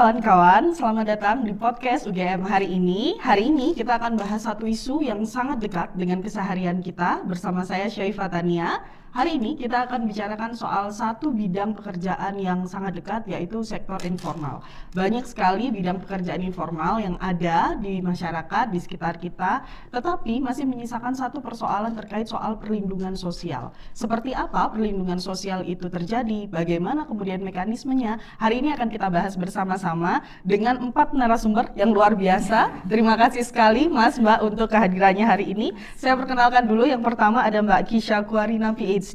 kawan-kawan, selamat datang di podcast UGM hari ini. Hari ini kita akan bahas satu isu yang sangat dekat dengan keseharian kita bersama saya Syaifah Tania. Hari ini kita akan bicarakan soal satu bidang pekerjaan yang sangat dekat, yaitu sektor informal. Banyak sekali bidang pekerjaan informal yang ada di masyarakat, di sekitar kita, tetapi masih menyisakan satu persoalan terkait soal perlindungan sosial. Seperti apa perlindungan sosial itu terjadi, bagaimana kemudian mekanismenya, hari ini akan kita bahas bersama-sama dengan 4 narasumber yang luar biasa. Terima kasih sekali Mas, Mbak untuk kehadirannya hari ini. Saya perkenalkan dulu, yang pertama ada Mbak Kisha Kuarina PhD.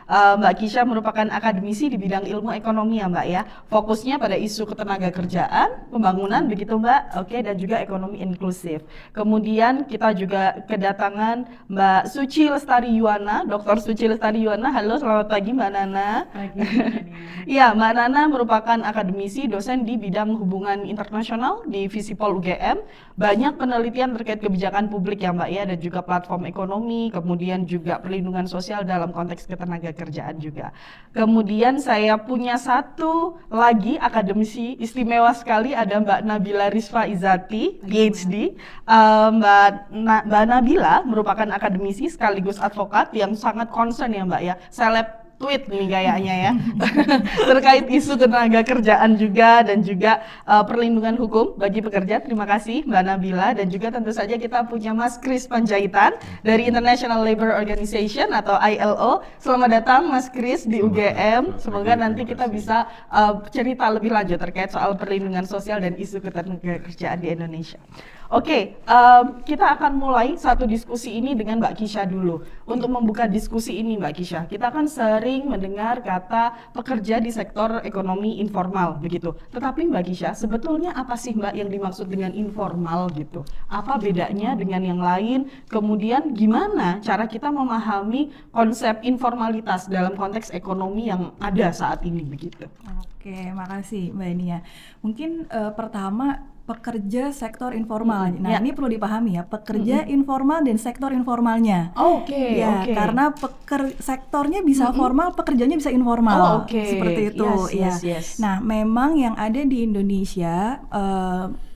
Mbak Kisha merupakan akademisi di bidang ilmu ekonomi ya Mbak ya. Fokusnya pada isu ketenaga kerjaan, pembangunan begitu Mbak, oke, dan juga ekonomi inklusif. Kemudian kita juga kedatangan Mbak Suci Lestari Yuwana, Dr. Suci Lestari Yuwana. Halo, selamat pagi Mbak Nana. Pagi. Iya, Mbak Nana merupakan akademisi, dosen di bidang hubungan internasional di Visipol UGM. Banyak penelitian terkait kebijakan publik ya Mbak ya, dan juga platform ekonomi, kemudian juga perlindungan sosial dalam konteks ketenaga kerjaan juga. Kemudian saya punya satu lagi akademisi istimewa sekali, ada Mbak Nabila Rizfa Izati, PhD. Mbak Nabila merupakan akademisi sekaligus advokat yang sangat concern ya Mbak ya, tweet nih kayaknya ya terkait isu tenaga kerjaan juga, dan juga perlindungan hukum bagi pekerja. Terima kasih Mbak Nabila, dan juga tentu saja kita punya Mas Kris Panjaitan dari International Labour Organization atau ILO. Selamat datang Mas Kris di UGM. Semoga nanti kita bisa cerita lebih lanjut terkait soal perlindungan sosial dan isu ketenaga kerjaan di Indonesia. Oke, kita akan mulai satu diskusi ini dengan Mbak Kisha dulu. Untuk membuka diskusi ini Mbak Kisha, kita kan sering mendengar kata pekerja di sektor ekonomi informal begitu. Tetapi Mbak Kisha, sebetulnya apa sih Mbak yang dimaksud dengan informal gitu? Apa bedanya dengan yang lain? Kemudian gimana cara kita memahami konsep informalitas dalam konteks ekonomi yang ada saat ini begitu? Oke, makasih Mbak Nia. Mungkin pertama pekerja sektor informal. Nah, ini perlu dipahami ya, pekerja informal dan sektor informalnya. Oke. Karena sektornya bisa formal, pekerjanya bisa informal. Seperti itu. Yes. Nah, memang yang ada di Indonesia,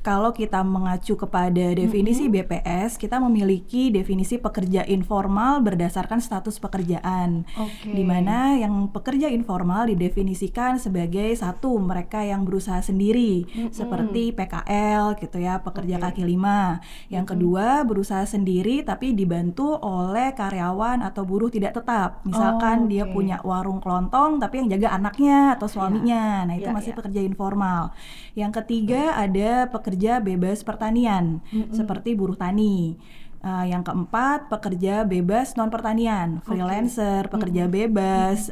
kalau kita mengacu kepada definisi BPS, kita memiliki definisi pekerja informal berdasarkan status pekerjaan. Di mana yang pekerja informal didefinisikan sebagai satu, mereka yang berusaha sendiri, seperti PKL gitu ya, pekerja kaki lima. Yang kedua, berusaha sendiri tapi dibantu oleh karyawan atau buruh tidak tetap. Misalkan dia punya warung kelontong tapi yang jaga anaknya atau suaminya. Nah, itu masih pekerja informal. Yang ketiga, ada pekerja bebas pertanian, seperti buruh tani. Yang keempat, pekerja bebas non pertanian, freelancer, pekerja bebas,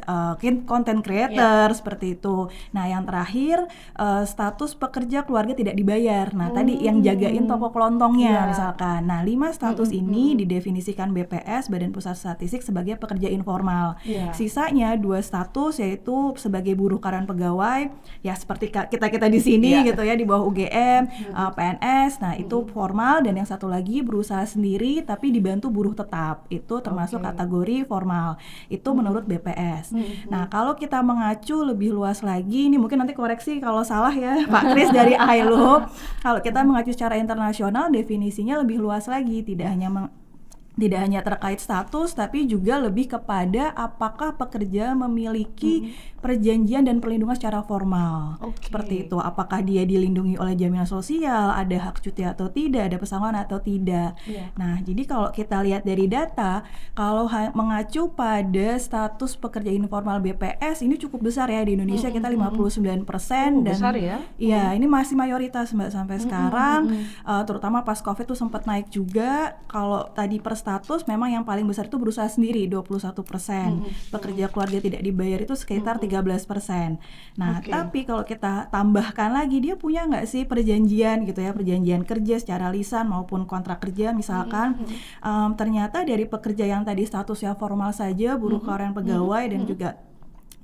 content creator, seperti itu. Nah, yang terakhir, status pekerja keluarga tidak dibayar. Nah, tadi yang jagain toko kelontongnya misalkan. Nah, 5 status ini didefinisikan BPS, Badan Pusat Statistik, sebagai pekerja informal. Sisanya 2 status, yaitu sebagai buruh karyawan pegawai, ya seperti kita di sini gitu ya, di bawah UGM, PNS. Nah, itu formal, dan yang satu lagi berusaha sendiri tapi dibantu buruh tetap, itu termasuk kategori formal, itu menurut BPS. Nah, kalau kita mengacu lebih luas lagi, ini mungkin nanti koreksi kalau salah ya Pak Kris dari ILO. Kalau kita mengacu secara internasional, definisinya lebih luas lagi, tidak hanya terkait status, tapi juga lebih kepada apakah pekerja memiliki perjanjian dan perlindungan secara formal. Seperti itu, apakah dia dilindungi oleh jaminan sosial, ada hak cuti atau tidak, ada pesangon atau tidak. Nah, jadi kalau kita lihat dari data, kalau mengacu pada status pekerja informal BPS, ini cukup besar ya di Indonesia, kita 59%. Dan besar ya? Iya, ini masih mayoritas Mbak sampai sekarang, terutama pas COVID tuh sempat naik juga. Kalau tadi per status, memang yang paling besar itu berusaha sendiri, 21%. Pekerja keluarga tidak dibayar itu sekitar 13%. Nah, tapi kalau kita tambahkan lagi, dia punya nggak sih perjanjian gitu ya, perjanjian kerja secara lisan maupun kontrak kerja misalkan. Ternyata dari pekerja yang tadi statusnya formal saja, buruh karyawan pegawai dan juga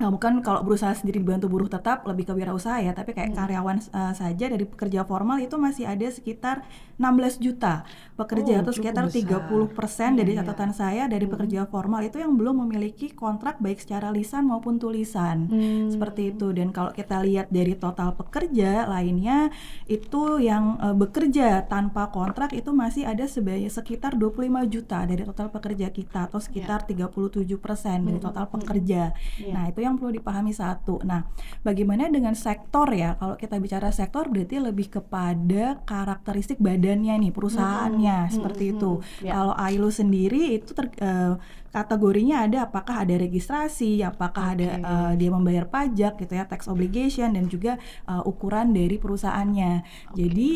Nah, bukan kalau berusaha sendiri dibantu buruh tetap lebih ke wirausaha ya, tapi kayak karyawan saja dari pekerja formal itu masih ada sekitar 16 juta Oh, pekerja atau cukup sekitar besar. 30% Iya, dari iya. catatan saya dari pekerja formal itu yang belum memiliki kontrak baik secara lisan maupun tulisan. Seperti Hmm, itu. Dan kalau kita lihat dari total pekerja lainnya itu yang bekerja tanpa kontrak itu masih ada sebanyak sekitar 25 juta dari total pekerja kita atau ya. sekitar 37% dari total Mm-mm. pekerja. Iya. Nah, itu yang perlu dipahami satu. Nah, bagaimana dengan sektor ya? Kalau kita bicara sektor berarti lebih kepada karakteristik badannya nih, Mm-mm. perusahaannya Mm-mm. seperti itu. Mm-mm. Ya. Kalau ILO sendiri itu kategorinya ada apakah ada registrasi, apakah ada Oke. dia membayar pajak gitu ya, tax obligation dan juga ukuran dari perusahaannya. Oke. Jadi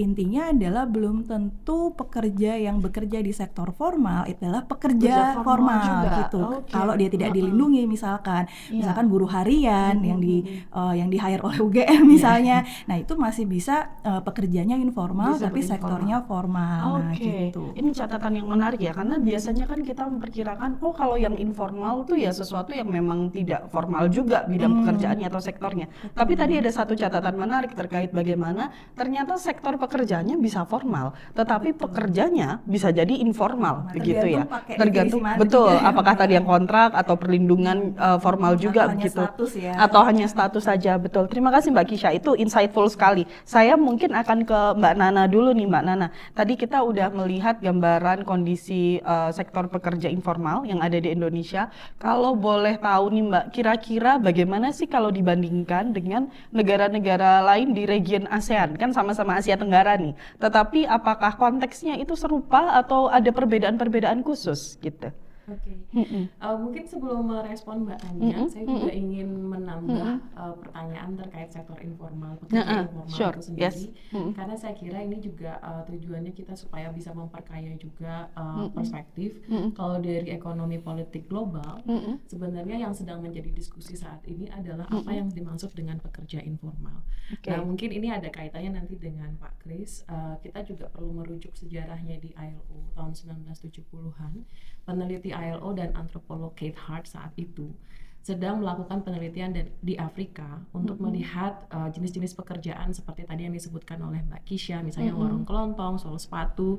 intinya adalah belum tentu pekerja yang bekerja di sektor formal itu adalah Kerja pekerja formal formal juga. gitu. Oke. Kalau dia tidak Heeh. dilindungi misalkan Iya. buruh harian Mm-mm. Mm-mm. yang di hire oleh UGM Iya. misalnya. Nah, itu masih bisa pekerjanya informal Bisa tapi berinformal. sektornya formal. Nah, Oke, gitu. ini catatan yang menarik ya, karena biasanya kan kita memperkirakan, oh kalau yang informal tuh ya sesuatu yang memang tidak formal juga bidang pekerjaannya atau sektornya. Tapi tadi ada satu catatan menarik terkait bagaimana ternyata sektor pekerjaannya bisa formal, tetapi pekerjanya bisa jadi informal, begitu ya. Tergantung pakai Tergantung, definisi mana betul, juga ya, apakah Mbak. tadi yang kontrak atau perlindungan formal juga Atau hanya begitu, status ya. atau hanya status saja, betul. Terima kasih Mbak Kisha, itu insightful sekali. Saya mungkin akan ke Mbak Nana dulu nih, Mbak Nana. Tadi kita udah melihat gambaran kondisi sektor pekerja informal yang ada di Indonesia. Kalau boleh tahu nih Mbak, kira-kira bagaimana sih kalau dibandingkan dengan negara-negara lain di region ASEAN? Kan sama-sama Asia Tenggara nih. Tetapi apakah konteksnya itu serupa atau ada perbedaan-perbedaan khusus gitu? Oke, Mm-mm. mungkin sebelum merespon Mbak Tania, Mm-mm. saya Mm-mm. juga ingin menambah pertanyaan terkait sektor informal, pekerja informal Sure, itu yes. sendiri, karena saya kira ini juga tujuannya kita supaya bisa memperkaya juga perspektif. Kalau dari ekonomi politik global, sebenarnya yang sedang menjadi diskusi saat ini adalah apa yang dimaksud dengan pekerja informal. Oke. Nah, mungkin ini ada kaitannya nanti dengan Pak Kris. Kita juga perlu merujuk sejarahnya di ILO tahun 1970-an. Peneliti ILO dan antropolog Kate Hart saat itu sedang melakukan penelitian di Afrika untuk melihat jenis-jenis pekerjaan seperti tadi yang disebutkan oleh Mbak Kisha, misalnya warung kelontong, sol sepatu.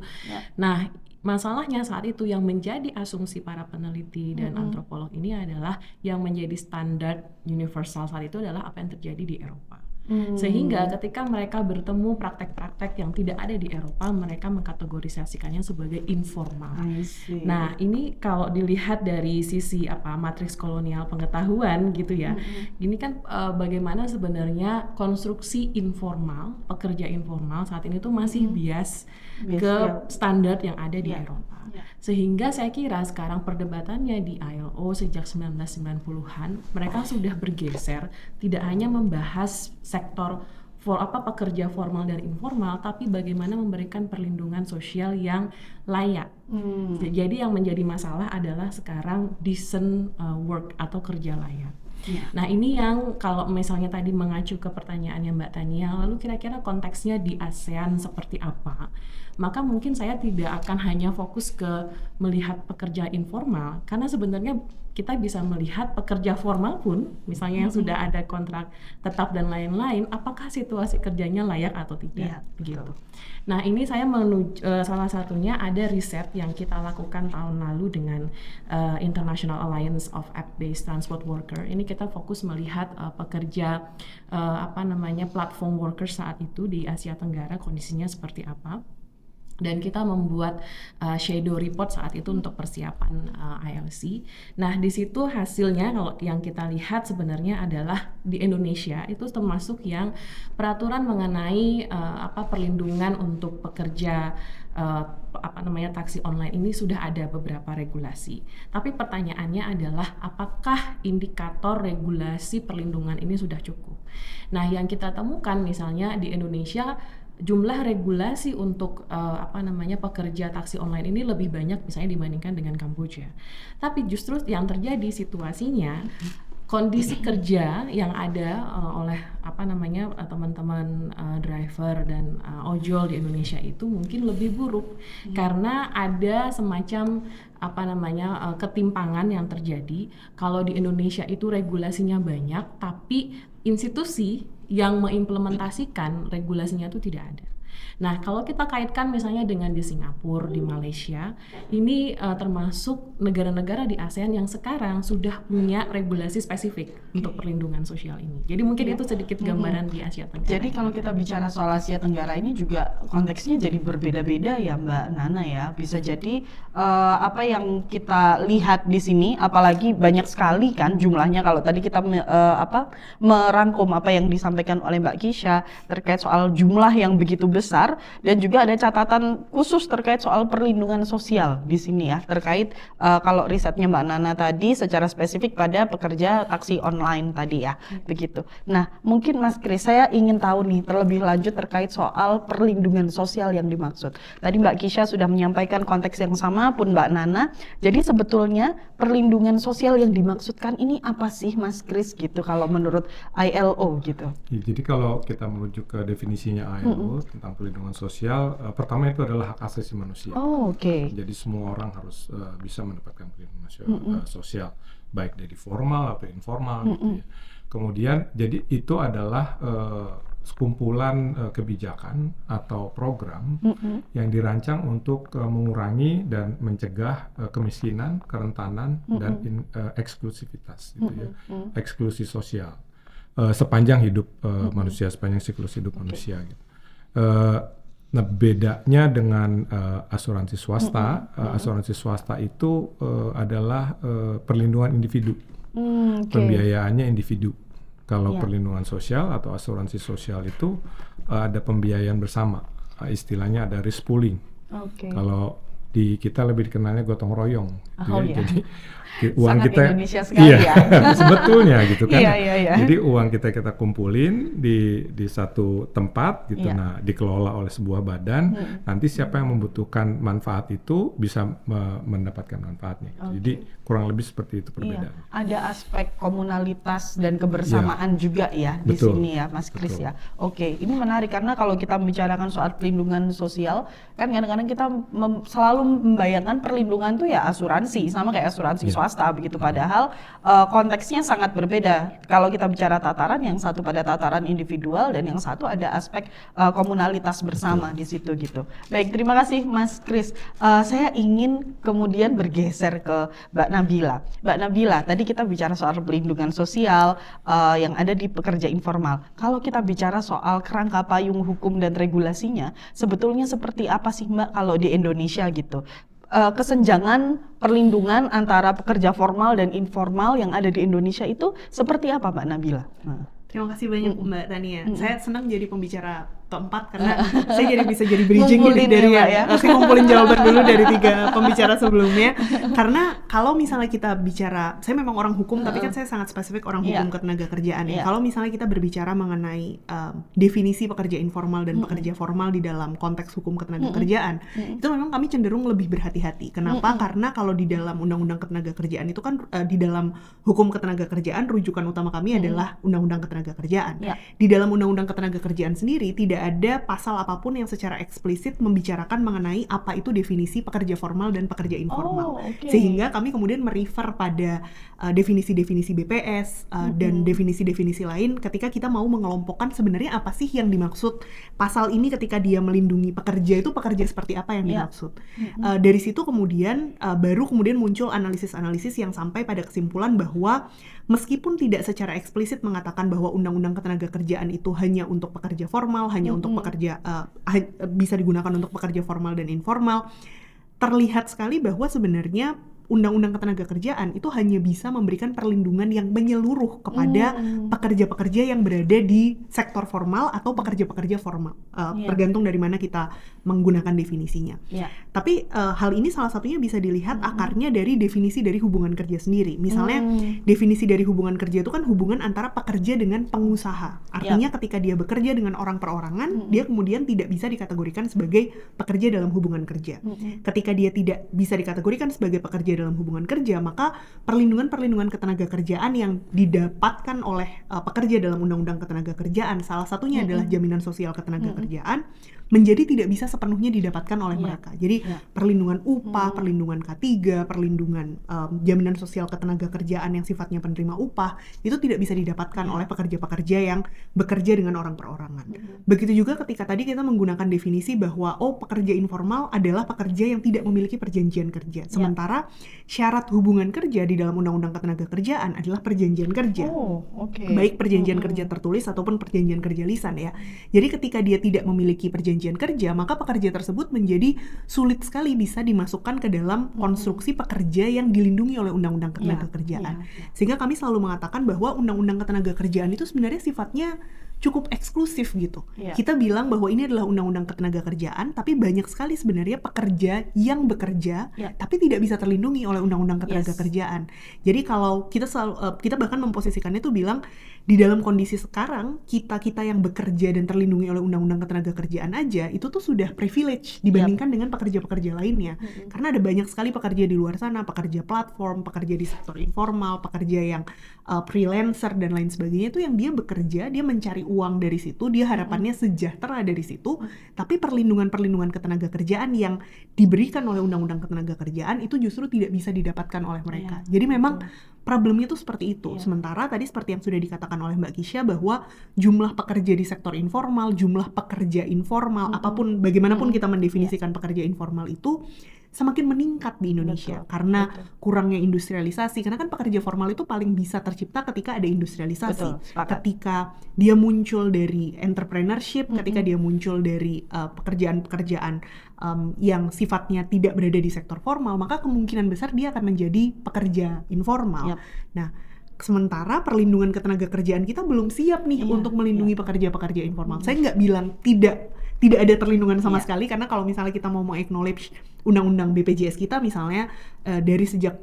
Nah, masalahnya saat itu yang menjadi asumsi para peneliti dan antropolog ini adalah yang menjadi standar universal saat itu adalah apa yang terjadi di Eropa. Sehingga ketika mereka bertemu praktek-praktek yang tidak ada di Eropa, mereka mengkategorisasikannya sebagai informal. I see. Nah, ini kalau dilihat dari sisi matriks kolonial pengetahuan gitu ya. Ini kan bagaimana sebenarnya konstruksi informal, pekerja informal saat ini tuh masih bias ke standar yang ada di Eropa. Sehingga saya kira sekarang perdebatannya di ILO sejak 1990-an, mereka sudah bergeser tidak hanya membahas sektor pekerja formal dan informal, tapi bagaimana memberikan perlindungan sosial yang layak. Jadi yang menjadi masalah adalah sekarang decent work atau kerja layak. Nah, ini yang kalau misalnya tadi mengacu ke pertanyaannya Mbak Tania, lalu kira-kira konteksnya di ASEAN seperti apa? Maka mungkin saya tidak akan hanya fokus ke melihat pekerja informal, karena sebenarnya kita bisa melihat pekerja formal pun, misalnya yang sudah ada kontrak tetap dan lain-lain, apakah situasi kerjanya layak atau tidak, begitu. Nah, ini saya salah satunya ada riset yang kita lakukan tahun lalu dengan International Alliance of App-Based Transport Worker. Ini kita fokus melihat pekerja platform worker saat itu di Asia Tenggara kondisinya seperti apa. Dan kita membuat shadow report saat itu untuk persiapan ILC. Nah, di situ hasilnya kalau yang kita lihat sebenarnya adalah di Indonesia itu termasuk yang peraturan mengenai perlindungan untuk pekerja taksi online ini sudah ada beberapa regulasi. Tapi pertanyaannya adalah apakah indikator regulasi perlindungan ini sudah cukup? Nah, yang kita temukan misalnya di Indonesia jumlah regulasi untuk pekerja taksi online ini lebih banyak misalnya dibandingkan dengan Kamboja. Tapi justru yang terjadi situasinya kondisi kerja yang ada oleh teman-teman driver dan ojol di Indonesia itu mungkin lebih buruk karena ada semacam ketimpangan yang terjadi. Kalau di Indonesia itu regulasinya banyak, tapi institusi yang mengimplementasikan regulasinya itu tidak ada. Nah, kalau kita kaitkan misalnya dengan di Singapura, di Malaysia, ini termasuk negara-negara di ASEAN yang sekarang sudah punya regulasi spesifik untuk perlindungan sosial ini. Jadi mungkin itu sedikit gambaran di Asia Tenggara. Jadi kalau kita bicara soal Asia Tenggara ini juga konteksnya jadi berbeda-beda ya Mbak Nana ya. Bisa jadi apa yang kita lihat di sini, apalagi banyak sekali kan jumlahnya kalau tadi kita merangkum apa yang disampaikan oleh Mbak Kisha terkait soal jumlah yang begitu besar. Dan juga ada catatan khusus terkait soal perlindungan sosial di sini ya, terkait kalau risetnya Mbak Nana tadi secara spesifik pada pekerja taksi online tadi ya, begitu. Nah, mungkin Mas Kris, saya ingin tahu nih terlebih lanjut terkait soal perlindungan sosial yang dimaksud. Tadi Mbak Kisha sudah menyampaikan konteks yang sama pun Mbak Nana. Jadi sebetulnya perlindungan sosial yang dimaksudkan ini apa sih Mas Kris gitu kalau menurut ILO gitu? Ya, jadi kalau kita merujuk ke definisinya ILO tentang perlindungan sosial, pertama itu adalah hak asasi manusia. Jadi semua orang harus bisa mendapatkan perlindungan sosial, baik dari formal atau informal gitu ya. Kemudian jadi itu adalah sekumpulan kebijakan atau program yang dirancang untuk mengurangi dan mencegah kemiskinan, kerentanan dan eksklusivitas gitu ya, eksklusi sosial sepanjang hidup manusia, sepanjang siklus hidup manusia gitu. Nah, bedanya dengan asuransi swasta, asuransi swasta itu adalah perlindungan individu, pembiayaannya individu. Kalau perlindungan sosial atau asuransi sosial itu ada pembiayaan bersama, istilahnya ada risk pooling. Kalau di kita lebih dikenalnya gotong royong, gitu jadi uang sangat kita Indonesia sekali ya. Sebetulnya gitu kan. Iya. Jadi uang kita kumpulin di satu tempat gitu. Nah, dikelola oleh sebuah badan. Nanti siapa yang membutuhkan manfaat itu bisa mendapatkan manfaatnya. Jadi kurang lebih seperti itu perbedaan. Ada aspek komunalitas dan kebersamaan juga ya di sini ya Mas Kris ya. Ini menarik karena kalau kita membicarakan soal perlindungan sosial kan kadang-kadang kita selalu membayangkan perlindungan tuh ya asuransi sama kayak asuransi swasta begitu, padahal konteksnya sangat berbeda. Kalau kita bicara tataran, yang satu pada tataran individual dan yang satu ada aspek komunalitas bersama di situ gitu. Baik, terima kasih Mas Kris. Saya ingin kemudian bergeser ke Mbak Nabila. Mbak Nabila, tadi kita bicara soal perlindungan sosial yang ada di pekerja informal. Kalau kita bicara soal kerangka payung hukum dan regulasinya, sebetulnya seperti apa sih Mbak kalau di Indonesia gitu? Kesenjangan perlindungan antara pekerja formal dan informal yang ada di Indonesia itu seperti apa Mbak Nabila? Terima kasih banyak Mbak Tania. Saya senang jadi pembicara keempat karena saya bisa jadi bridging ngumpulin dari saya ngumpulin jawaban dulu dari 3 pembicara sebelumnya. Karena kalau misalnya kita bicara, saya memang orang hukum tapi kan saya sangat spesifik orang hukum ketenagakerjaan ya. Kalau misalnya kita berbicara mengenai definisi pekerja informal dan pekerja formal di dalam konteks hukum ketenagakerjaan, itu memang kami cenderung lebih berhati-hati. Kenapa? Karena kalau di dalam Undang-Undang Ketenagakerjaan itu kan di dalam hukum ketenagakerjaan rujukan utama kami adalah Undang-Undang Ketenagakerjaan. Di dalam Undang-Undang Ketenagakerjaan sendiri tidak ada pasal apapun yang secara eksplisit membicarakan mengenai apa itu definisi pekerja formal dan pekerja informal. Sehingga kami kemudian merefer pada definisi-definisi BPS dan definisi-definisi lain ketika kita mau mengelompokkan sebenarnya apa sih yang dimaksud pasal ini ketika dia melindungi pekerja itu pekerja seperti apa yang dimaksud. Dari situ kemudian baru kemudian muncul analisis-analisis yang sampai pada kesimpulan bahwa meskipun tidak secara eksplisit mengatakan bahwa Undang-Undang Ketenagakerjaan itu hanya untuk pekerja formal, hanya untuk pekerja bisa digunakan untuk pekerja formal dan informal, terlihat sekali bahwa sebenarnya Undang-Undang Ketenagakerjaan itu hanya bisa memberikan perlindungan yang menyeluruh kepada pekerja-pekerja yang berada di sektor formal atau pekerja-pekerja formal, tergantung dari mana kita menggunakan definisinya. Tapi hal ini salah satunya bisa dilihat akarnya dari definisi dari hubungan kerja sendiri. Misalnya definisi dari hubungan kerja itu kan hubungan antara pekerja dengan pengusaha. Artinya ketika dia bekerja dengan orang perorangan, dia kemudian tidak bisa dikategorikan sebagai pekerja dalam hubungan kerja. Ketika dia tidak bisa dikategorikan sebagai pekerja dalam hubungan kerja, maka perlindungan ketenagakerjaan yang didapatkan oleh pekerja dalam Undang-Undang Ketenagakerjaan, salah satunya adalah jaminan sosial ketenagakerjaan, menjadi tidak bisa sepenuhnya didapatkan oleh mereka. Jadi perlindungan upah, perlindungan K3, perlindungan jaminan sosial ketenagakerjaan yang sifatnya penerima upah, itu tidak bisa didapatkan oleh pekerja-pekerja yang bekerja dengan orang perorangan. Begitu juga ketika tadi kita menggunakan definisi bahwa pekerja informal adalah pekerja yang tidak memiliki perjanjian kerja. Sementara syarat hubungan kerja di dalam Undang-Undang Ketenagakerjaan adalah perjanjian kerja. Baik perjanjian kerja tertulis ataupun perjanjian kerja lisan ya. Jadi ketika dia tidak memiliki perjanjian kerja, maka pekerja tersebut menjadi sulit sekali bisa dimasukkan ke dalam konstruksi pekerja yang dilindungi oleh Undang-Undang Ketenagakerjaan. Sehingga kami selalu mengatakan bahwa Undang-Undang Ketenagakerjaan itu sebenarnya sifatnya cukup eksklusif gitu. Kita bilang bahwa ini adalah Undang-Undang Ketenagakerjaan, tapi banyak sekali sebenarnya pekerja yang bekerja tapi tidak bisa terlindungi oleh Undang-Undang Ketenagakerjaan. Jadi kalau kita bahkan memposisikannya itu bilang di dalam kondisi sekarang kita yang bekerja dan terlindungi oleh Undang-Undang Ketenagakerjaan aja itu tuh sudah privilege dibandingkan dengan pekerja-pekerja lainnya. Karena ada banyak sekali pekerja di luar sana, pekerja platform, pekerja di sektor informal, pekerja yang freelancer dan lain sebagainya, itu yang dia bekerja, dia mencari uang dari situ, dia harapannya sejahtera dari situ, tapi perlindungan ketenagakerjaan yang diberikan oleh Undang-Undang Ketenagakerjaan itu justru tidak bisa didapatkan oleh mereka. Jadi memang problemnya itu seperti itu. Sementara tadi seperti yang sudah dikatakan oleh Mbak Kisha bahwa jumlah pekerja di sektor informal, jumlah pekerja informal, apapun bagaimanapun kita mendefinisikan pekerja informal itu semakin meningkat di Indonesia karena kurangnya industrialisasi. Karena kan pekerja formal itu paling bisa tercipta ketika ada industrialisasi. Ketika dia muncul dari entrepreneurship, ketika dia muncul dari pekerjaan-pekerjaan yang sifatnya tidak berada di sektor formal, maka kemungkinan besar dia akan menjadi pekerja informal. Nah, sementara perlindungan ketenagakerjaan kita belum siap nih untuk melindungi pekerja-pekerja informal. Saya nggak bilang tidak ada perlindungan sama sekali, karena kalau misalnya kita mau acknowledge undang-undang BPJS kita misalnya dari sejak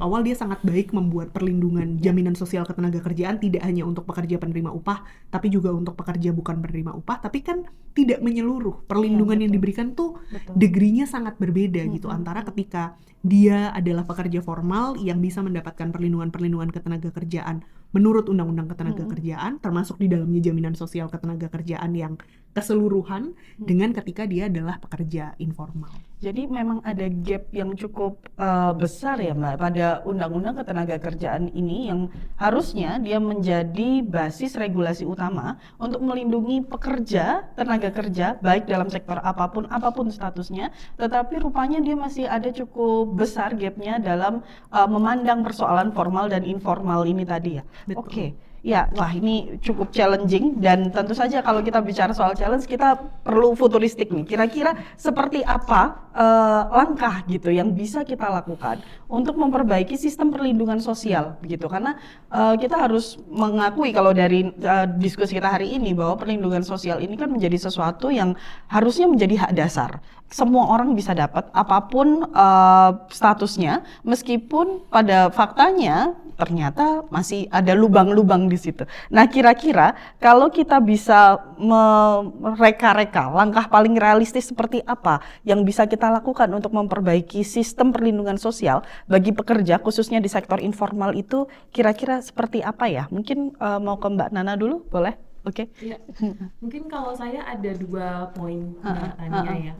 awal dia sangat baik membuat perlindungan jaminan sosial ketenagakerjaan tidak hanya untuk pekerja penerima upah tapi juga untuk pekerja bukan penerima upah, tapi kan tidak menyeluruh. Perlindungan yang diberikan tuh degree-nya sangat berbeda gitu antara ketika dia adalah pekerja formal yang bisa mendapatkan perlindungan ketenagakerjaan menurut Undang-Undang Ketenagakerjaan, termasuk di dalamnya jaminan sosial ketenagakerjaan yang keseluruhan, dengan ketika dia adalah pekerja informal. Jadi memang ada gap yang cukup besar ya Mbak pada Undang-Undang Ketenagakerjaan ini yang harusnya dia menjadi basis regulasi utama untuk melindungi pekerja, tenaga kerja baik dalam sektor apapun statusnya, tetapi rupanya dia masih ada cukup besar gapnya dalam memandang persoalan formal dan informal ini tadi ya. Oke. Ya, wah ini cukup challenging, dan tentu saja kalau kita bicara soal challenge kita perlu futuristik nih. Kira-kira seperti apa langkah gitu yang bisa kita lakukan untuk memperbaiki sistem perlindungan sosial gitu, karena kita harus mengakui kalau dari diskusi kita hari ini bahwa perlindungan sosial ini kan menjadi sesuatu yang harusnya menjadi hak dasar. Semua orang bisa dapat apapun statusnya, meskipun pada faktanya ternyata masih ada lubang-lubang di situ. Nah, kira-kira kalau kita bisa mereka-reka langkah paling realistis seperti apa yang bisa kita lakukan untuk memperbaiki sistem perlindungan sosial bagi pekerja khususnya di sektor informal itu, kira-kira seperti apa ya? Mungkin mau ke Mbak Nana dulu, boleh? Oke. Ya, mungkin kalau saya ada 2 poin Mbak Tania ya.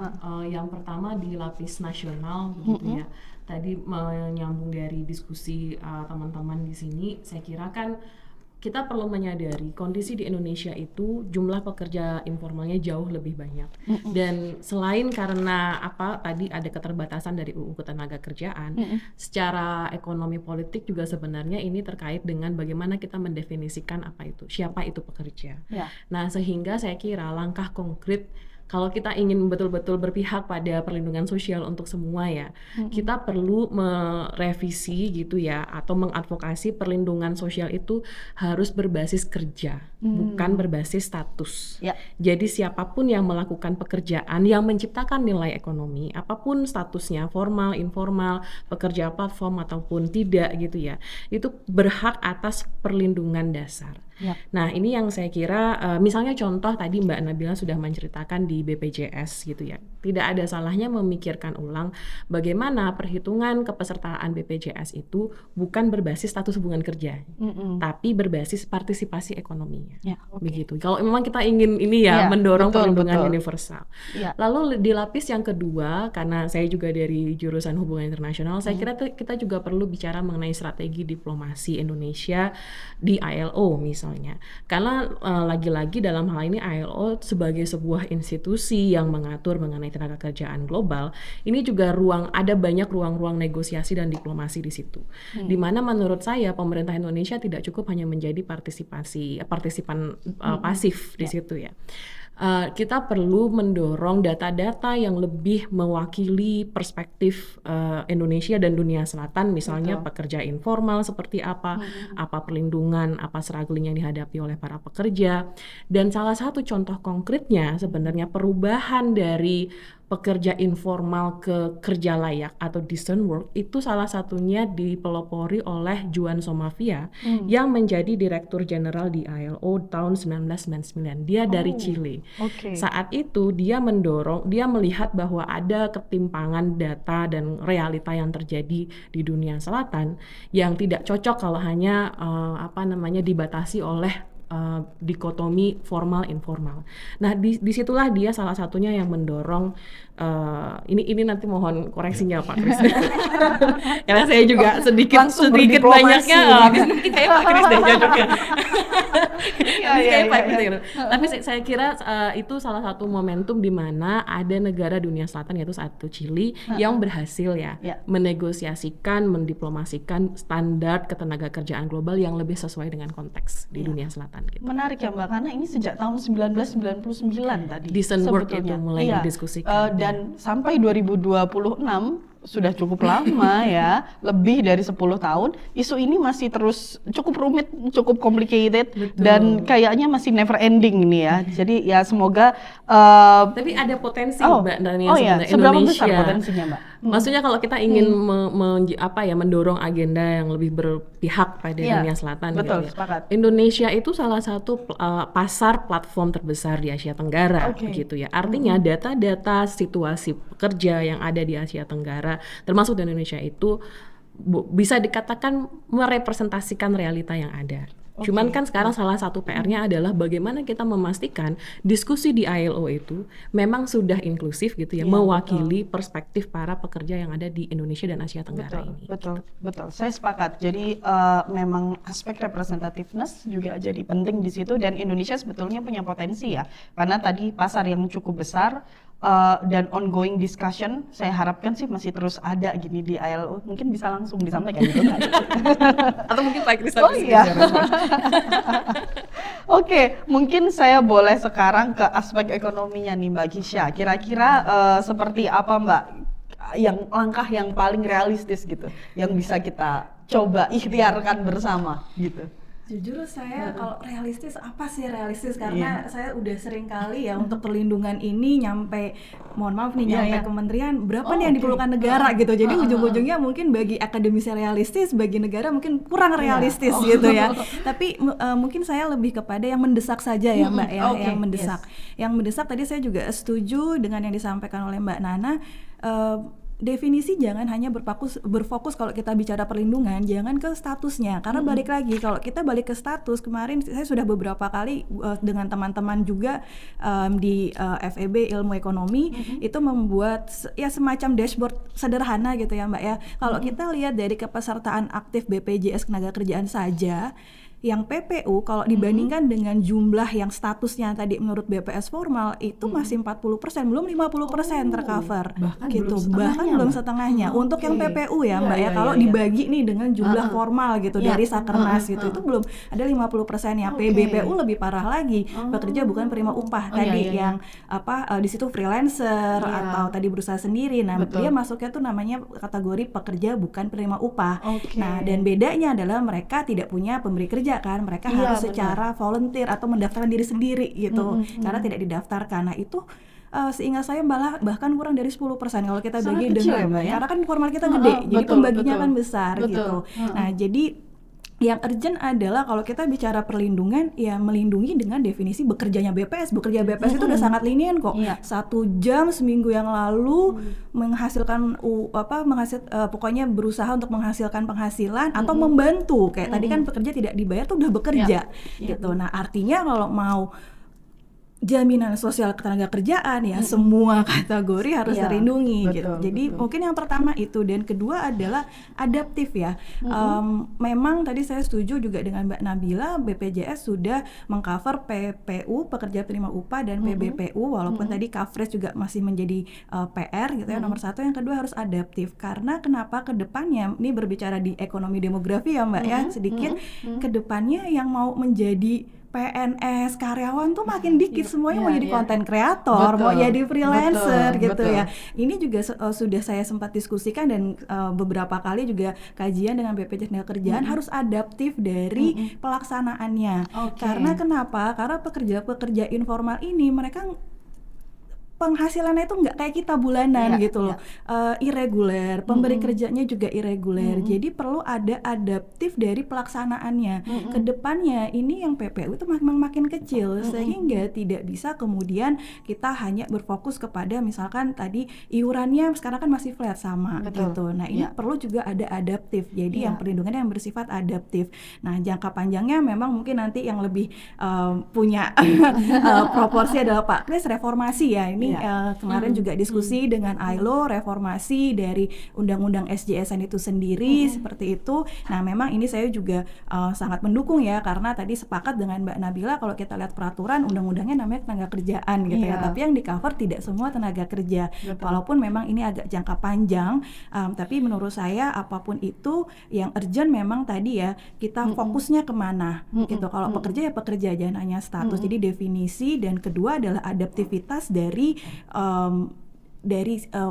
Yang pertama di lapis nasional gitu ya. Tadi menyambung dari diskusi teman-teman di sini, saya kira kan kita perlu menyadari kondisi di Indonesia itu jumlah pekerja informalnya jauh lebih banyak. Dan selain karena tadi ada keterbatasan dari UU Ketenagakerjaan, secara ekonomi politik juga sebenarnya ini terkait dengan bagaimana kita mendefinisikan siapa itu pekerja. Nah, sehingga saya kira langkah konkret kalau kita ingin betul-betul berpihak pada perlindungan sosial untuk semua ya, kita perlu merevisi gitu ya, atau mengadvokasi perlindungan sosial itu harus berbasis kerja, bukan berbasis status. Jadi siapapun yang melakukan pekerjaan yang menciptakan nilai ekonomi, apapun statusnya, formal, informal, pekerja platform ataupun tidak gitu ya, itu berhak atas perlindungan dasar. Nah, ini yang saya kira misalnya contoh tadi Mbak Nabila sudah menceritakan di BPJS gitu ya. Tidak ada salahnya memikirkan ulang bagaimana perhitungan kepesertaan BPJS itu bukan berbasis status hubungan kerja, tapi berbasis partisipasi ekonominya. Begitu. Kalau memang kita ingin ini mendorong perlindungan universal. Lalu di lapis yang kedua, karena saya juga dari jurusan hubungan internasional, saya kira kita juga perlu bicara mengenai strategi diplomasi Indonesia di ILO misalnya. Karena lagi-lagi dalam hal ini ILO sebagai sebuah institusi yang mengatur mengenai tenaga kerjaan global, ini juga ada banyak ruang-ruang negosiasi dan diplomasi di situ. Di mana menurut saya pemerintah Indonesia tidak cukup hanya menjadi partisipan pasif di situ ya. Kita perlu mendorong data-data yang lebih mewakili perspektif Indonesia dan dunia selatan, misalnya pekerja informal seperti apa perlindungan, apa struggling yang dihadapi oleh para pekerja. Dan salah satu contoh konkretnya sebenarnya perubahan dari pekerja informal ke kerja layak atau decent work itu salah satunya dipelopori oleh Juan Somavia yang menjadi Direktur Jenderal di ILO tahun 1999. Dia dari Chile. Saat itu dia melihat bahwa ada ketimpangan data dan realita yang terjadi di dunia selatan yang tidak cocok kalau hanya dibatasi oleh dikotomi formal informal. Nah, disitulah dia salah satunya yang mendorong ini nanti mohon koreksinya Pak Kris. Karena saya juga sedikit banyaknya mungkin kayak Pak Kris deh cocoknya. Tapi saya kira itu salah satu momentum di mana ada negara dunia selatan yaitu satu Chili yang berhasil menegosiasikan, mendiplomasikan standar ketenaga kerjaan global yang lebih sesuai dengan konteks di dunia selatan. Gitu. Menarik ya Mbak, karena ini sejak tahun 1999 tadi. Decent work itu mulai didiskusikan. Dan sampai 2026 sudah cukup lama ya, lebih dari 10 tahun, isu ini masih terus cukup rumit, cukup complicated, dan kayaknya masih never ending ini ya. Jadi ya semoga tapi ada potensi Mbak Dania sebenarnya seberapa Indonesia. Besar potensinya Mbak? Maksudnya kalau kita ingin mendorong agenda yang lebih berpihak pada dunia selatan betul, gitu ya. Indonesia itu salah satu pasar platform terbesar di Asia Tenggara begitu ya. Artinya data-data situasi pekerja yang ada di Asia Tenggara termasuk di Indonesia itu bisa dikatakan merepresentasikan realita yang ada. Cuman kan sekarang salah satu PR-nya adalah bagaimana kita memastikan diskusi di ILO itu memang sudah inklusif gitu ya, mewakili perspektif para pekerja yang ada di Indonesia dan Asia Tenggara ini. Betul. Saya sepakat. Jadi memang aspek representativeness juga jadi penting di situ, dan Indonesia sebetulnya punya potensi ya, karena tadi pasar yang cukup besar. Dan ongoing discussion saya harapkan sih masih terus ada gini di ILO. Mungkin bisa langsung disampaikan gitu kan? Atau mungkin Pak Kris Oke, mungkin saya boleh sekarang ke aspek ekonominya nih Mbak Gisha. Kira-kira seperti apa Mbak langkah yang paling realistis gitu yang bisa kita coba ikhtiarkan bersama gitu? Jujur saya kalau realistis, apa sih realistis, karena saya udah sering kali ya untuk perlindungan ini nyampe, mohon maaf nih, nyampe kementerian berapa nih yang diperlukan negara gitu. Jadi ujung-ujungnya mungkin bagi akademisi realistis, bagi negara mungkin kurang realistis gitu ya. Tapi mungkin saya lebih kepada yang mendesak saja ya Mbak ya, yang mendesak. Yang mendesak tadi saya juga setuju dengan yang disampaikan oleh Mbak Nana. Definisi jangan hanya berfokus kalau kita bicara perlindungan, jangan ke statusnya, karena balik lagi kalau kita balik ke status, kemarin saya sudah beberapa kali dengan teman-teman juga di FEB Ilmu Ekonomi itu membuat ya semacam dashboard sederhana gitu ya Mbak ya. Kalau kita lihat dari kepesertaan aktif BPJS Ketenagakerjaan saja, yang PPU kalau dibandingkan dengan jumlah yang statusnya tadi menurut BPS formal itu masih 40%, belum 50% tercover gitu. Bahkan belum setengahnya. Untuk yang PPU ya Mbak ya, kalau dibagi nih dengan jumlah formal gitu dari Sakernas gitu, itu belum ada 50%-nya. BPU lebih parah lagi. Pekerja bukan penerima upah tadi yang di situ freelancer atau tadi berusaha sendiri. Nah, dia masuknya tuh namanya kategori pekerja bukan penerima upah. Nah, dan bedanya adalah mereka tidak punya pemberi kerja kan, mereka harus secara volunteer atau mendaftarkan diri sendiri gitu, karena tidak didaftarkan. Nah itu seingat saya bahkan kurang dari 10% kalau kita bagi dengan, karena kan formal kita gede, jadi pembaginya kan besar gitu. Nah jadi Yang urgent adalah kalau kita bicara perlindungan, ya melindungi dengan definisi bekerjanya BPS. Bekerja BPS itu udah sangat linian kok. 1 jam seminggu yang lalu menghasilkan pokoknya berusaha untuk menghasilkan penghasilan atau membantu. Kayak tadi kan pekerja tidak dibayar tuh udah bekerja gitu. Nah, artinya kalau mau jaminan sosial ketenagakerjaan ya semua kategori harus terlindungi gitu. Jadi mungkin yang pertama itu, dan kedua adalah adaptif ya. Memang tadi saya setuju juga dengan Mbak Nabila, BPJS sudah mengcover PPU, pekerja penerima upah, dan PBPU, walaupun tadi coverage juga masih menjadi PR gitu ya. Nomor satu, yang kedua harus adaptif, karena kenapa kedepannya ini berbicara di ekonomi demografi ya Mbak ya sedikit, kedepannya yang mau menjadi PNS, karyawan tuh makin dikit, semuanya mau jadi konten kreator, mau jadi freelancer gitu ya. Ini juga sudah saya sempat diskusikan dan beberapa kali juga kajian dengan BPJS Ketenagakerjaan harus adaptif dari pelaksanaannya. Karena kenapa? Karena pekerja-pekerja informal ini mereka penghasilannya itu nggak kayak kita bulanan gitu loh, irregular, pemberi kerjanya juga irregular, jadi perlu ada adaptif dari pelaksanaannya. Kedepannya ini yang PPU itu makin kecil, sehingga tidak bisa kemudian kita hanya berfokus kepada misalkan tadi iurannya sekarang kan masih flat sama gitu. Nah ini perlu juga ada adaptif, jadi yang perlindungannya yang bersifat adaptif. Nah jangka panjangnya memang mungkin nanti yang lebih punya proporsi adalah Pak Kris, reformasi ya ini. Kemarin juga diskusi dengan ILO, reformasi dari Undang-Undang SJSN itu sendiri seperti itu. Nah memang ini saya juga sangat mendukung ya, karena tadi sepakat dengan Mbak Nabila kalau kita lihat peraturan undang-undangnya namanya tenaga kerjaan gitu ya, tapi yang di cover tidak semua tenaga kerja. Walaupun memang ini agak jangka panjang, tapi menurut saya apapun itu yang urgent memang tadi ya kita fokusnya kemana gitu. Kalau pekerja ya pekerja, jangan hanya status. Jadi definisi, dan kedua adalah adaptivitas dari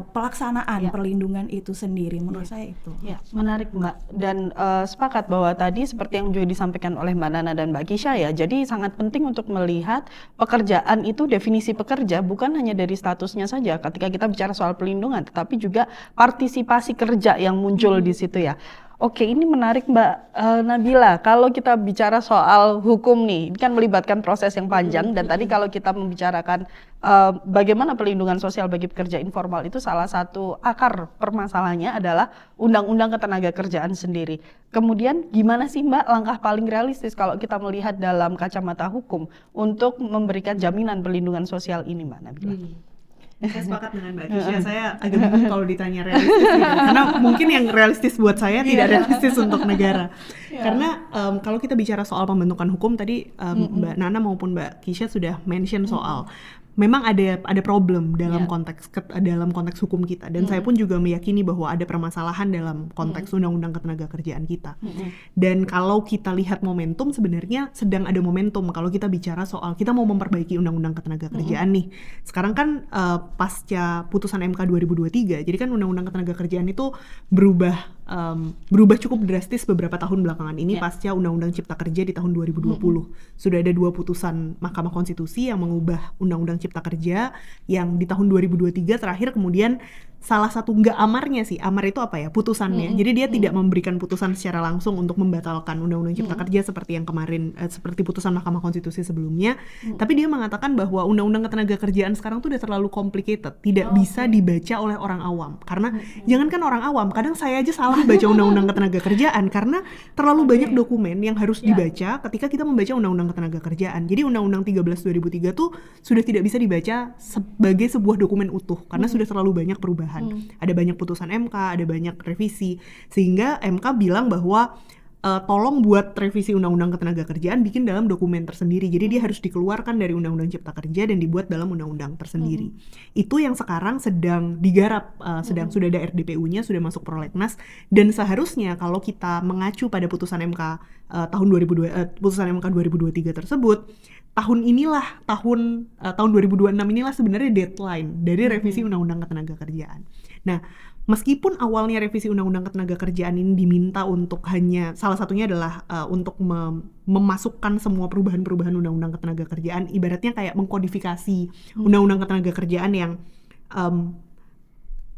pelaksanaan perlindungan itu sendiri. Menurut saya itu. Ya, menarik Mbak. Dan sepakat bahwa tadi seperti yang juga disampaikan oleh Mbak Nana dan Mbak Kisha ya, jadi sangat penting untuk melihat pekerjaan itu, definisi pekerja bukan hanya dari statusnya saja ketika kita bicara soal pelindungan, tetapi juga partisipasi kerja yang muncul di situ ya. Oke, ini menarik Mbak Nabila. Kalau kita bicara soal hukum nih, ini kan melibatkan proses yang panjang, dan tadi kalau kita membicarakan bagaimana pelindungan sosial bagi pekerja informal, itu salah satu akar permasalahannya adalah Undang-Undang Ketenagakerjaan sendiri. Kemudian gimana sih Mbak langkah paling realistis kalau kita melihat dalam kacamata hukum untuk memberikan jaminan perlindungan sosial ini Mbak Nabila? Saya sepakat dengan Mbak Kisha, saya agak bingung kalau ditanya realistis gitu. Karena mungkin yang realistis buat saya tidak realistis untuk negara. Karena kalau kita bicara soal pembentukan hukum tadi Mbak Nana maupun Mbak Kisha sudah mention soal memang ada problem dalam konteks hukum kita, dan saya pun juga meyakini bahwa ada permasalahan dalam konteks Undang-Undang Ketenagakerjaan kita. Dan kalau kita lihat momentum, sebenarnya sedang ada momentum kalau kita bicara soal kita mau memperbaiki Undang-Undang Ketenagakerjaan nih. Sekarang kan pasca putusan MK 2023, jadi kan Undang-Undang Ketenagakerjaan itu berubah cukup drastis beberapa tahun belakangan ini pasca Undang-Undang Cipta Kerja di tahun 2020. Sudah ada 2 putusan Mahkamah Konstitusi yang mengubah Undang-Undang Cipta Kerja yang di tahun 2023 terakhir, kemudian salah satu nggak amarnya sih, amar itu apa ya, putusannya. Jadi dia tidak memberikan putusan secara langsung untuk membatalkan Undang-Undang Cipta Kerja seperti yang kemarin, seperti putusan Mahkamah Konstitusi sebelumnya. Tapi dia mengatakan bahwa Undang-Undang Ketenagakerjaan sekarang tuh udah terlalu complicated, tidak bisa dibaca oleh orang awam. Karena jangankan orang awam, kadang saya aja salah baca Undang-Undang Ketenagakerjaan karena terlalu banyak dokumen yang harus dibaca ketika kita membaca Undang-Undang Ketenagakerjaan. Jadi Undang-Undang 13 2003 tuh sudah tidak bisa dibaca sebagai sebuah dokumen utuh karena sudah terlalu banyak perubahan. Ada banyak putusan MK, ada banyak revisi, sehingga MK bilang bahwa tolong buat revisi Undang-Undang Ketenagakerjaan bikin dalam dokumen tersendiri. Jadi dia harus dikeluarkan dari Undang-Undang Cipta Kerja dan dibuat dalam undang-undang tersendiri. Itu yang sekarang sedang digarap, sudah ada RDPU-nya, sudah masuk prolegnas, dan seharusnya kalau kita mengacu pada putusan MK putusan MK 2023 tersebut, tahun 2026 inilah sebenarnya deadline dari revisi Undang-Undang Ketenagakerjaan. Nah, meskipun awalnya revisi Undang-Undang Ketenagakerjaan ini diminta untuk hanya, salah satunya adalah untuk memasukkan semua perubahan-perubahan Undang-Undang Ketenagakerjaan, ibaratnya kayak mengkodifikasi Undang-Undang Ketenagakerjaan yang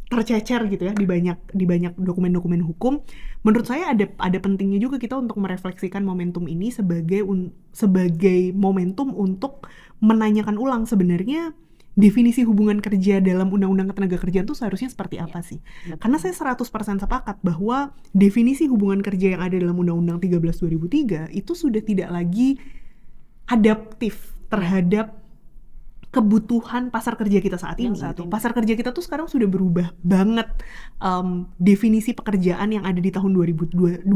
tercecer gitu ya di banyak dokumen-dokumen hukum. Menurut saya ada pentingnya juga kita untuk merefleksikan momentum ini sebagai momentum untuk menanyakan ulang sebenarnya definisi hubungan kerja dalam Undang-Undang Ketenagakerjaan itu seharusnya seperti apa sih? Karena saya 100% sepakat bahwa definisi hubungan kerja yang ada dalam Undang-Undang 13 2003 itu sudah tidak lagi adaptif terhadap kebutuhan pasar kerja kita saat ini. Pasar kerja kita tuh sekarang sudah berubah banget. Definisi pekerjaan yang ada di tahun 2003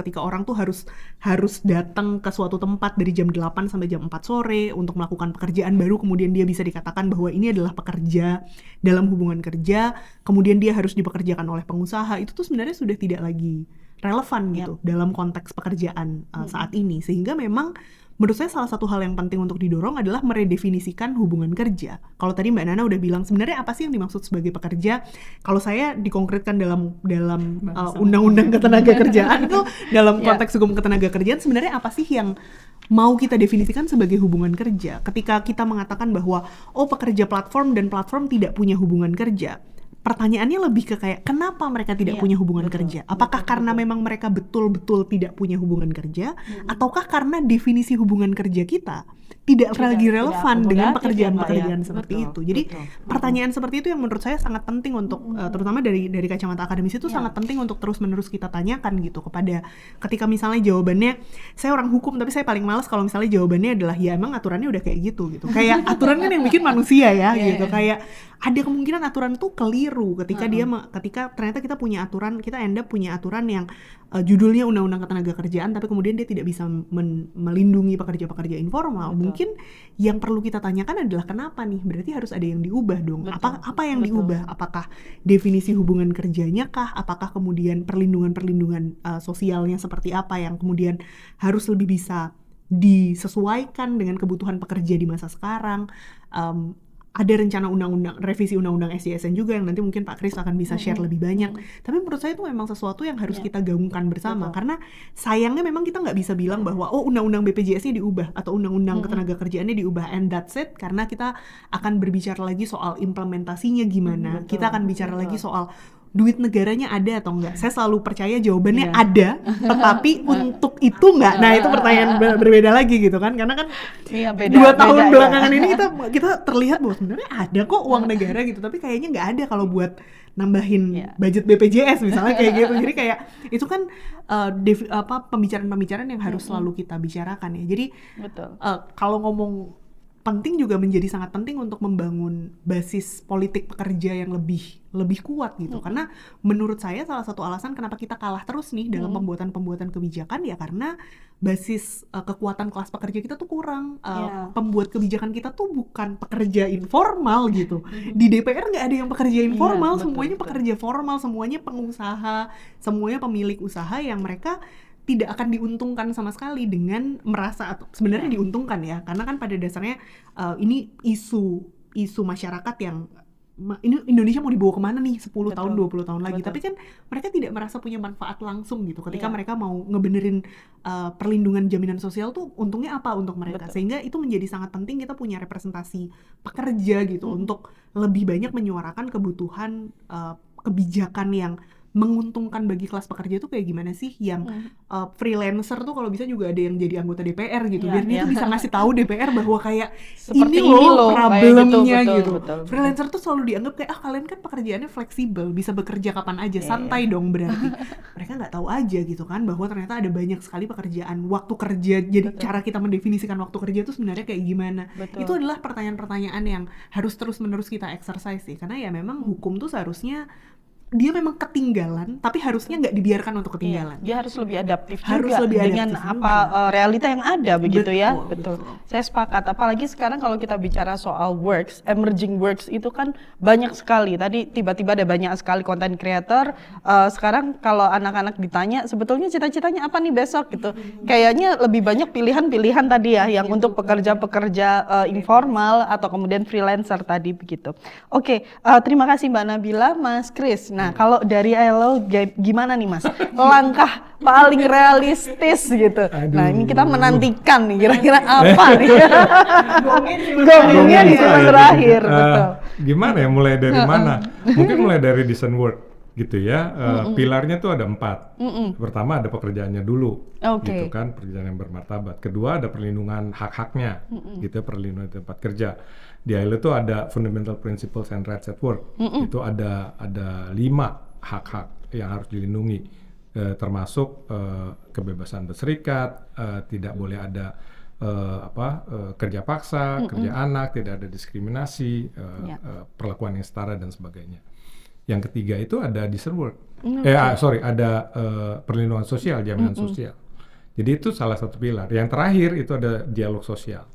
ketika orang tuh harus datang ke suatu tempat dari jam 8 sampai jam 4 sore untuk melakukan pekerjaan baru, kemudian dia bisa dikatakan bahwa ini adalah pekerja dalam hubungan kerja, kemudian dia harus dipekerjakan oleh pengusaha. Itu tuh sebenarnya sudah tidak lagi relevan gitu dalam konteks pekerjaan saat ini. Sehingga memang menurut saya salah satu hal yang penting untuk didorong adalah meredefinisikan hubungan kerja. Kalau tadi Mbak Nana udah bilang sebenarnya apa sih yang dimaksud sebagai pekerja? Kalau saya dikonkretkan dalam Undang-Undang Ketenagakerjaan itu dalam konteks hukum ketenagakerjaan sebenarnya apa sih yang mau kita definisikan sebagai hubungan kerja? Ketika kita mengatakan bahwa pekerja platform dan platform tidak punya hubungan kerja, pertanyaannya lebih ke kayak kenapa mereka tidak punya hubungan kerja? Apakah karena memang mereka betul-betul tidak punya hubungan kerja, ataukah karena definisi hubungan kerja kita tidak lagi relevan dengan pekerjaan-pekerjaan seperti itu? Jadi pertanyaan seperti itu yang menurut saya sangat penting untuk terutama dari kacamata akademis itu sangat penting untuk terus-menerus kita tanyakan gitu ketika misalnya jawabannya saya orang hukum tapi saya paling malas kalau misalnya jawabannya adalah ya emang aturannya udah kayak gitu. Kayak aturan kan yang bikin manusia ya gitu. Kayak ada kemungkinan aturan itu keliru ketika ketika ternyata kita end up punya aturan yang judulnya Undang-Undang Ketenagakerjaan tapi kemudian dia tidak bisa melindungi pekerja-pekerja informal. Mungkin yang perlu kita tanyakan adalah kenapa nih? Berarti harus ada yang diubah dong. Apa yang diubah? Apakah definisi hubungan kerjanya kah? Apakah kemudian perlindungan sosialnya seperti apa yang kemudian harus lebih bisa disesuaikan dengan kebutuhan pekerja di masa sekarang? Ada rencana revisi undang-undang SJSN juga yang nanti mungkin Pak Kris akan bisa share lebih banyak. Tapi menurut saya itu memang sesuatu yang harus kita gaungkan bersama. Karena sayangnya memang kita nggak bisa bilang bahwa undang-undang BPJS-nya diubah atau undang-undang ketenagakerjaannya diubah and that's it. Karena kita akan berbicara lagi soal implementasinya gimana. Kita akan bicara lagi soal duit negaranya ada atau enggak. Saya selalu percaya jawabannya ada, tetapi untuk itu enggak. Nah, itu pertanyaan berbeda lagi gitu kan. Karena kan 2 tahun belakangan ini kita terlihat bahwa sebenarnya ada kok uang negara gitu, tapi kayaknya enggak ada kalau buat nambahin budget BPJS misalnya kayak gitu. Jadi kayak itu kan pembicaraan-pembicaraan yang harus selalu kita bicarakan ya. Jadi kalau ngomong penting juga menjadi sangat penting untuk membangun basis politik pekerja yang lebih kuat gitu. Karena menurut saya salah satu alasan kenapa kita kalah terus nih dalam pembuatan kebijakan ya karena basis kekuatan kelas pekerja kita tuh kurang. Pembuat kebijakan kita tuh bukan pekerja informal gitu. Di DPR nggak ada yang pekerja informal, semuanya pekerja formal, semuanya pengusaha, semuanya pemilik usaha yang mereka tidak akan diuntungkan sama sekali dengan merasa atau sebenarnya diuntungkan ya karena kan pada dasarnya ini isu masyarakat yang ini Indonesia mau dibawa kemana nih 10 tahun 20 tahun lagi. Tapi kan mereka tidak merasa punya manfaat langsung gitu ketika mereka mau ngebenerin perlindungan jaminan sosial tuh untungnya apa untuk mereka. Sehingga itu menjadi sangat penting kita punya representasi pekerja gitu untuk lebih banyak menyuarakan kebutuhan kebijakan yang menguntungkan bagi kelas pekerja itu kayak gimana sih yang freelancer tuh kalau bisa juga ada yang jadi anggota DPR gitu biar dia tuh bisa ngasih tahu DPR bahwa kayak ini loh problemnya gitu. Freelancer tuh selalu dianggap kayak kalian kan pekerjaannya fleksibel, bisa bekerja kapan aja, santai dong berarti. Mereka nggak tahu aja gitu kan bahwa ternyata ada banyak sekali pekerjaan waktu kerja. Jadi cara kita mendefinisikan waktu kerja itu sebenarnya kayak gimana. Itu adalah pertanyaan-pertanyaan yang harus terus-menerus kita exercise sih karena ya memang hukum tuh seharusnya dia memang ketinggalan, tapi harusnya nggak dibiarkan untuk ketinggalan. Dia harus lebih adaptif dengan realita yang ada begitu ya. Betul. Saya sepakat. Apalagi sekarang kalau kita bicara soal works, emerging works itu kan banyak sekali. Tadi tiba-tiba ada banyak sekali content creator. Sekarang kalau anak-anak ditanya sebetulnya cita-citanya apa nih besok gitu, kayaknya lebih banyak pilihan-pilihan tadi ya, yang untuk pekerja-pekerja informal atau kemudian freelancer tadi begitu. Oke, terima kasih Mbak Nabila, Mas Kris. Nah, kalau dari ILO gimana nih Mas? Langkah paling realistis gitu. Nah, ini kita menantikan nih kira-kira apa nih? Gongnya di zaman terakhir, betul. gimana ya, mulai dari mana? Mungkin mulai dari decent work gitu ya. Pilarnya tuh ada 4. Pertama ada pekerjaannya dulu, gitu kan, pekerjaan yang bermartabat. Kedua ada perlindungan hak-haknya, gitu, perlindungan tempat kerja. Di ILO itu ada fundamental principles and rights at work. Itu ada 5 hak-hak yang harus dilindungi, termasuk kebebasan berserikat, tidak boleh ada kerja paksa, kerja anak, tidak ada diskriminasi, perlakuan yang setara dan sebagainya. Yang ketiga itu ada decent work, ada perlindungan sosial, jaminan sosial. Jadi itu salah satu pilar. Yang terakhir itu ada dialog sosial.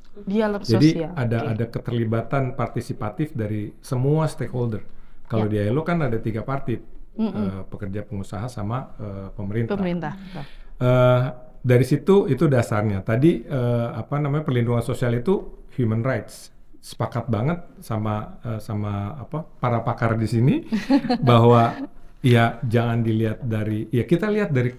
Jadi ada keterlibatan partisipatif dari semua stakeholder. Kalau di ILO kan ada 3 partit, pekerja, pengusaha, sama pemerintah. Dari situ itu dasarnya. Tadi perlindungan sosial itu human rights. Sepakat banget sama para pakar di sini bahwa ya jangan dilihat dari, ya kita lihat dari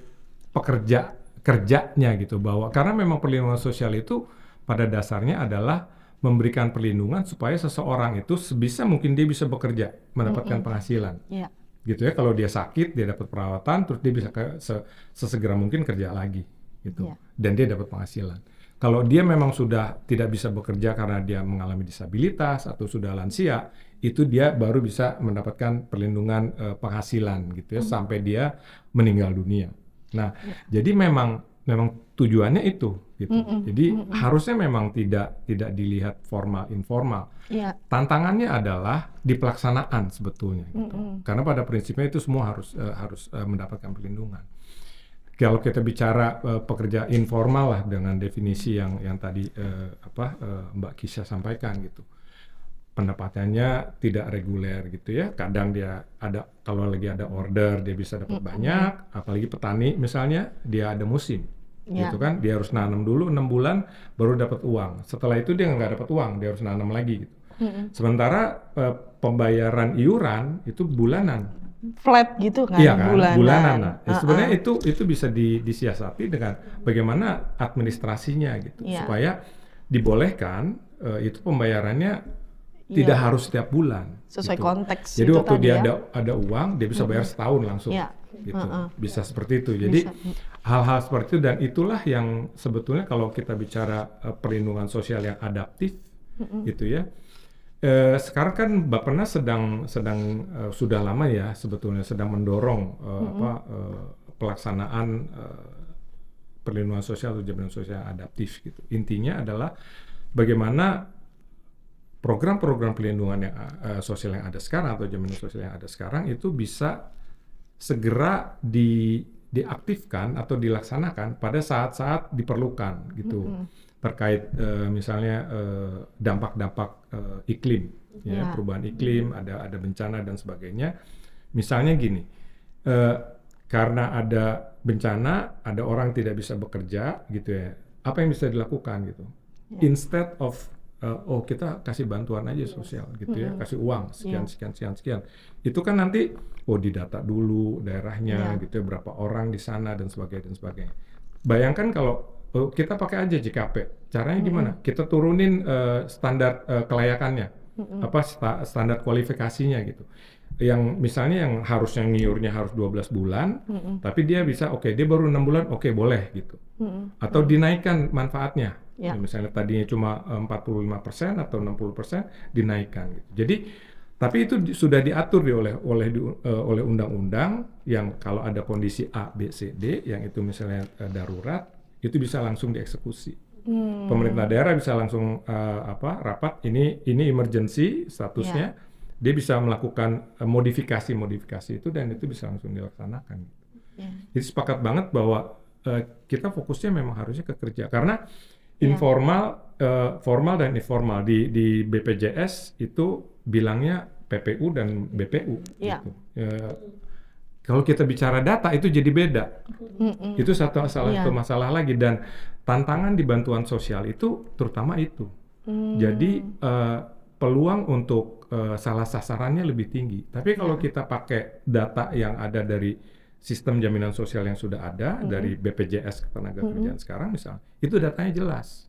kerjanya gitu, bahwa karena memang perlindungan sosial itu pada dasarnya adalah memberikan perlindungan supaya seseorang itu sebisa mungkin dia bisa bekerja, mendapatkan penghasilan. Gitu ya, kalau dia sakit dia dapat perawatan, terus dia bisa sesegera mungkin kerja lagi gitu. Dan dia dapat penghasilan. Kalau dia memang sudah tidak bisa bekerja karena dia mengalami disabilitas atau sudah lansia, itu dia baru bisa mendapatkan perlindungan penghasilan gitu ya, sampai dia meninggal dunia. Nah, jadi memang tujuannya itu gitu. Jadi harusnya memang tidak dilihat formal informal. Tantangannya adalah di pelaksanaan sebetulnya gitu. Karena pada prinsipnya itu semua harus mendapatkan perlindungan. Kalau kita bicara pekerja informal lah dengan definisi yang tadi Mbak Kisha sampaikan gitu, pendapatannya tidak reguler gitu ya. Kadang dia ada, kalau lagi ada order dia bisa dapat banyak, apalagi petani misalnya, dia ada musim gitu kan, dia harus nanam dulu 6 bulan baru dapat uang. Setelah itu dia nggak dapat uang, dia harus nanam lagi gitu. Sementara pembayaran iuran itu bulanan. Flat gitu kan, iya kan, bulanan. Nah, sebenarnya itu bisa disiasati dengan bagaimana administrasinya gitu, supaya dibolehkan itu pembayarannya tidak harus setiap bulan. Sesuai gitu. konteks. Jadi itu waktu tadi dia ada uang, dia bisa bayar setahun langsung, gitu. Bisa seperti itu. Jadi hal-hal seperti itu, dan itulah yang sebetulnya kalau kita bicara perlindungan sosial yang adaptif, gitu ya. Sekarang kan Bappenas sedang sudah lama ya sebetulnya sedang mendorong pelaksanaan perlindungan sosial atau jaminan sosial adaptif gitu. Intinya adalah bagaimana program-program perlindungan yang sosial yang ada sekarang atau jaminan sosial yang ada sekarang itu bisa segera diaktifkan atau dilaksanakan pada saat-saat diperlukan gitu. Terkait misalnya dampak-dampak iklim, ya, perubahan iklim, ada bencana dan sebagainya. Misalnya gini, karena ada bencana, ada orang tidak bisa bekerja, gitu ya. Apa yang bisa dilakukan gitu? Instead of kita kasih bantuan aja sosial, gitu ya, kasih uang sekian. Itu kan nanti didata dulu daerahnya, gitu ya, berapa orang di sana dan sebagainya. Bayangkan kalau kita pakai aja JKP. Caranya gimana? Kita turunin standar kelayakannya, standar kualifikasinya gitu. Yang misalnya yang harusnya ngiurnya harus 12 bulan, tapi dia bisa dia baru 6 bulan, boleh gitu. Atau dinaikkan manfaatnya. Misalnya tadinya cuma 45% atau 60%, dinaikkan gitu. Jadi tapi itu sudah diatur oleh undang-undang yang kalau ada kondisi A, B, C, D yang itu misalnya darurat, itu bisa langsung dieksekusi. Pemerintah daerah bisa langsung rapat ini emergency statusnya, dia bisa melakukan modifikasi itu dan itu bisa langsung dilaksanakan. Jadi sepakat banget bahwa kita fokusnya memang harusnya ke kerja, karena informal, formal dan informal di BPJS itu bilangnya PPU dan BPU. Gitu. Kalau kita bicara data itu jadi beda. Itu salah satu masalah lagi, dan tantangan di bantuan sosial itu terutama itu. Jadi peluang untuk salah sasarannya lebih tinggi. Tapi kalau kita pakai data yang ada dari sistem jaminan sosial yang sudah ada dari BPJS Ketenagakerjaan sekarang misalnya, itu datanya jelas.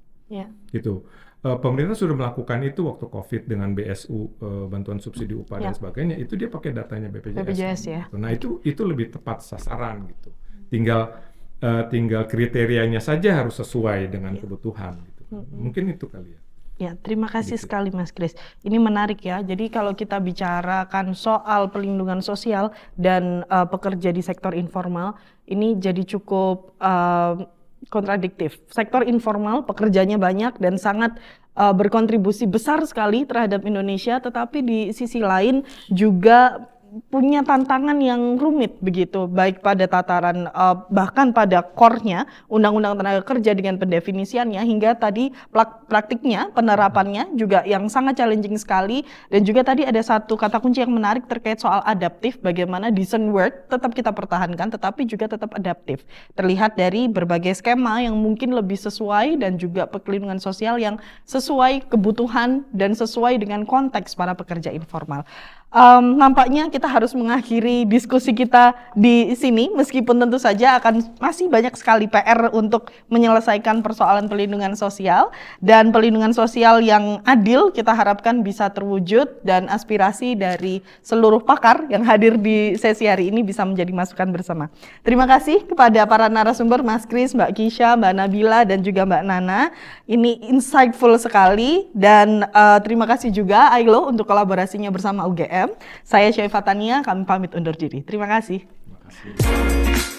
Gitu. pemerintah sudah melakukan itu waktu COVID dengan BSU, bantuan subsidi upah dan sebagainya. Itu dia pakai datanya BPJS ya. Nah itu lebih tepat sasaran gitu. Tinggal kriterianya saja harus sesuai dengan kebutuhan gitu. Mungkin itu kali ya. Ya, terima kasih sekali Mas Kris. Ini menarik ya. Jadi kalau kita bicarakan soal pelindungan sosial dan pekerja di sektor informal, ini jadi cukup kontradiktif. Sektor informal pekerjanya banyak dan sangat berkontribusi besar sekali terhadap Indonesia, tetapi di sisi lain juga punya tantangan yang rumit begitu, baik pada tataran bahkan pada core-nya Undang-Undang Tenaga Kerja dengan pendefinisiannya hingga tadi praktiknya, penerapannya juga yang sangat challenging sekali. Dan juga tadi ada satu kata kunci yang menarik terkait soal adaptif, bagaimana decent work tetap kita pertahankan tetapi juga tetap adaptif. Terlihat dari berbagai skema yang mungkin lebih sesuai dan juga perlindungan sosial yang sesuai kebutuhan dan sesuai dengan konteks para pekerja informal. Nampaknya kita harus mengakhiri diskusi kita di sini, meskipun tentu saja akan masih banyak sekali PR untuk menyelesaikan persoalan pelindungan sosial, dan pelindungan sosial yang adil kita harapkan bisa terwujud dan aspirasi dari seluruh pakar yang hadir di sesi hari ini bisa menjadi masukan bersama. Terima kasih kepada para narasumber, Mas Kris, Mbak Kisha, Mbak Nabila, dan juga Mbak Nana. Ini insightful sekali, dan terima kasih juga Ailo untuk kolaborasinya bersama UGM. Saya Syaifah Tania, kami pamit undur diri. Terima kasih. Terima kasih.